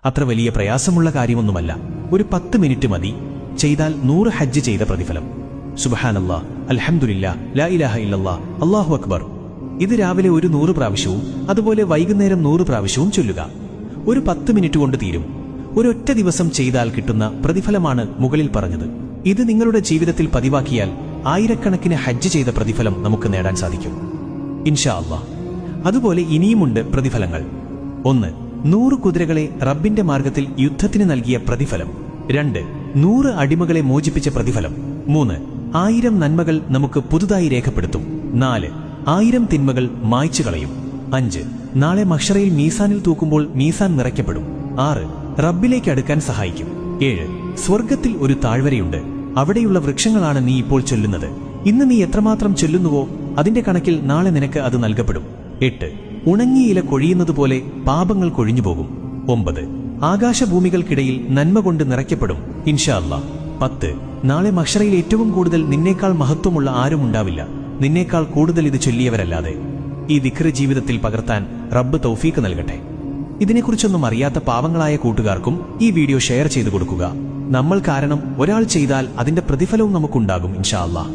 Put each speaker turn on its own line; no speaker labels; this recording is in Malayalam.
അത്ര വലിയ പ്രയാസമുള്ള കാര്യമൊന്നുമല്ല. ഒരു 10 മിനിറ്റ് മതി. ചെയ്താൽ 100 ഹജ്ജ് ചെയ്ത പ്രതിഫലം. സുബ്ഹാനല്ലാഹ്, അൽഹംദുലില്ലാഹ്, ലാ ഇലാഹ ഇല്ലല്ലാഹ്, അല്ലാഹു അക്ബർ. ഇത് രാവിലെ ഒരു 100 പ്രാവശ്യവും അതുപോലെ വൈകുന്നേരം 100 പ്രാവശ്യവും ചൊല്ലുക. ഒരു 10 മിനിറ്റ് കൊണ്ട് തീരും. ഒരൊറ്റ ദിവസം ചെയ്താൽ കിട്ടുന്ന പ്രതിഫലമാണ് മുകളിൽ പറഞ്ഞത്. ഇത് നിങ്ങളുടെ ജീവിതത്തിൽ പതിവാക്കിയാൽ ആയിരക്കണക്കിന് ഹജ്ജ് ചെയ്ത പ്രതിഫലം നമുക്ക് നേടാൻ സാധിക്കും ഇൻഷാ അല്ലാഹ്. അതുപോലെ ഇനിയുമുണ്ട് പ്രതിഫലങ്ങൾ. 1. 100 കുതിരകളെ റബ്ബിന്റെ മാർഗത്തിൽ യുദ്ധത്തിന് നൽകിയ പ്രതിഫലം. 2. 100 അടിമകളെ മോചിപ്പിച്ച പ്രതിഫലം. 3. 1000 നന്മകൾ നമുക്ക് പുതുതായി രേഖപ്പെടുത്തും. 4. 1000 തിന്മകൾ മായ്ച്ചു കളയും. 5. നാളെ മഹ്ശറയിൽ മീസാനിൽ തൂക്കുമ്പോൾ മീസാൻ നിറയ്ക്കപ്പെടും. 6. റബ്ബിലേക്ക് അടുക്കാൻ സഹായിക്കും. 7. സ്വർഗത്തിൽ ഒരു താഴ്വരയുണ്ട്. അവിടെയുള്ള വൃക്ഷങ്ങളാണ് നീ ഇപ്പോൾ ചൊല്ലുന്നത്. ഇന്ന് നീ എത്രമാത്രം ചൊല്ലുന്നുവോ അതിന്റെ കണക്കിൽ നാളെ നിനക്ക് അത് നൽകപ്പെടും. 8. ഉണങ്ങിയ ഇല കൊഴിയുന്നതുപോലെ പാപങ്ങൾ കൊഴിഞ്ഞുപോകും. 9. ആകാശഭൂമികൾക്കിടയിൽ നന്മ കൊണ്ട് നിറയ്ക്കപ്പെടും ഇൻഷാ അല്ലാഹ്. 10. നാളെ മഹ്ശറയിൽ ഏറ്റവും കൂടുതൽ നിന്നേക്കാൾ മഹത്വമുള്ള ആരും ഉണ്ടാവില്ല, നിന്നേക്കാൾ കൂടുതൽ ഇത് ചൊല്ലിയവരല്ലാതെ. ഈ ദിക്ർ ജീവിതത്തിൽ പകർത്താൻ റബ്ബ് തൗഫീഖ് നൽകട്ടെ. ഇതിനെക്കുറിച്ചൊന്നും അറിയാത്ത പാവങ്ങളായ കൂട്ടുകാർക്കും ഈ വീഡിയോ ഷെയർ ചെയ്തു കൊടുക്കുക. നമ്മൾ കാരണം ഒരാൾ ചെയ്താൽ അതിന്റെ പ്രതിഫലവും നമുക്കുണ്ടാകും ഇൻഷാ അല്ലാഹ്.